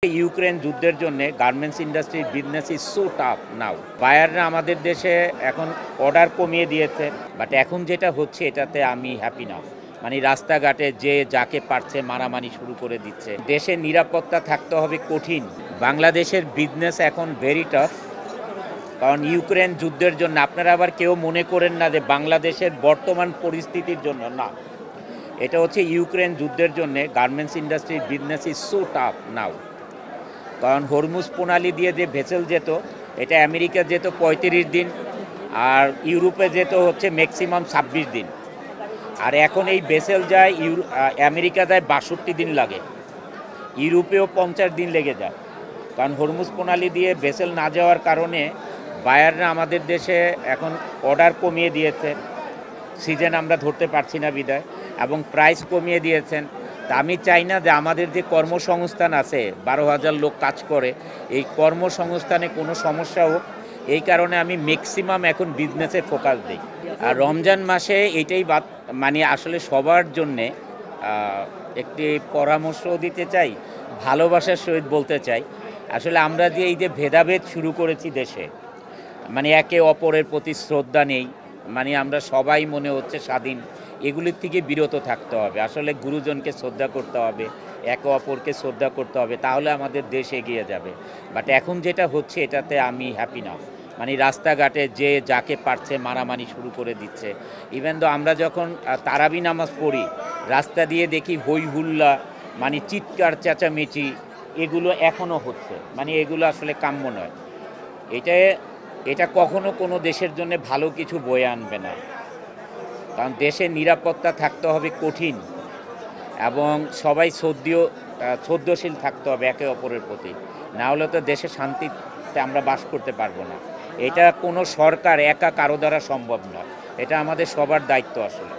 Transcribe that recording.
Ukraine যুদ্ধের জন্য garments ইন্ডাস্ট্রির বিজনেস ইজ সো টাফ নাও। বায়াররা আমাদের দেশে এখন অর্ডার কমিয়ে দিয়েছে, বাট এখন যেটা হচ্ছে এটাতে আমি হ্যাপি না। মানে রাস্তাঘাটে যে যাকে পারছে মারামারি শুরু করে দিচ্ছে। দেশের নিরাপত্তা থাকতে হবে কঠিন। বাংলাদেশের বিজনেস এখন ভেরি টাফ, কারণ ইউক্রেন যুদ্ধের জন্য। আপনারা আবার কেউ মনে করেন না যে বাংলাদেশের বর্তমান পরিস্থিতির জন্য, না, এটা হচ্ছে ইউক্রেন যুদ্ধের জন্য গার্মেন্টস ইন্ডাস্ট্রির বিজনেস ইজ সো টাফ নাও। কারণ হরমুজ প্রণালী দিয়ে যে ভেসেল যেত, এটা আমেরিকা যেত 35 দিন, আর ইউরোপে যেত হচ্ছে ম্যাক্সিমাম 26 দিন। আর এখন এই ভেসেল যায় আমেরিকা যায় 62 দিন লাগে, ইউরোপেও 50 দিন লেগে যায়। কারণ হরমুজ প্রণালী দিয়ে ভেসেল না যাওয়ার কারণে বায়াররা আমাদের দেশে এখন অর্ডার কমিয়ে দিয়েছে, সিজন আমরা ধরতে পারছি না বিদায়, এবং প্রাইস কমিয়ে দিয়েছেন। তা আমি চাই না যে আমাদের যে কর্মসংস্থান আছে, 12,000 লোক কাজ করে, এই কর্মসংস্থানে কোনো সমস্যা হোক, এই কারণে আমি ম্যাক্সিমাম এখন বিজনেসে ফোকাস দিই। আর রমজান মাসে এটাই মানে আসলে সবার জন্যে একটি পরামর্শ দিতে চাই, ভালোবাসার সহিত বলতে চাই। আসলে আমরা যে এই যে ভেদাভেদ শুরু করেছি দেশে, মানে একে অপরের প্রতি শ্রদ্ধা নেই, মানে আমরা সবাই মনে হচ্ছে স্বাধীন, এগুলির থেকে বিরত থাকতে হবে। আসলে গুরুজনকে শ্রদ্ধা করতে হবে, একে অপরকে শ্রদ্ধা করতে হবে, তাহলে আমাদের দেশ এগিয়ে যাবে। বাট এখন যেটা হচ্ছে এটাতে আমি হ্যাপি না। মানে রাস্তাঘাটে যে যাকে পারছে মারামারি শুরু করে দিচ্ছে। ইভেন তো আমরা যখন তারাবি নামাজ পড়ি, রাস্তা দিয়ে দেখি হই হুল্লা, মানে চিৎকার চেঁচামেচি, এগুলো এখনও হচ্ছে। মানে এগুলো আসলে কাম্য নয়। এটা কখনো কোনো দেশের জন্য ভালো কিছু বয়ে আনবে না। কারণ দেশের নিরাপত্তা থাকতে হবে কঠিন, এবং সবাই শ্রদ্ধশীল থাকতে হবে একে অপরের প্রতি, না হলে তো দেশে শান্তিতে আমরা বাস করতে পারবো না। এটা কোনো সরকার একা কারো দ্বারা সম্ভব নয়, এটা আমাদের সবার দায়িত্ব আসলে।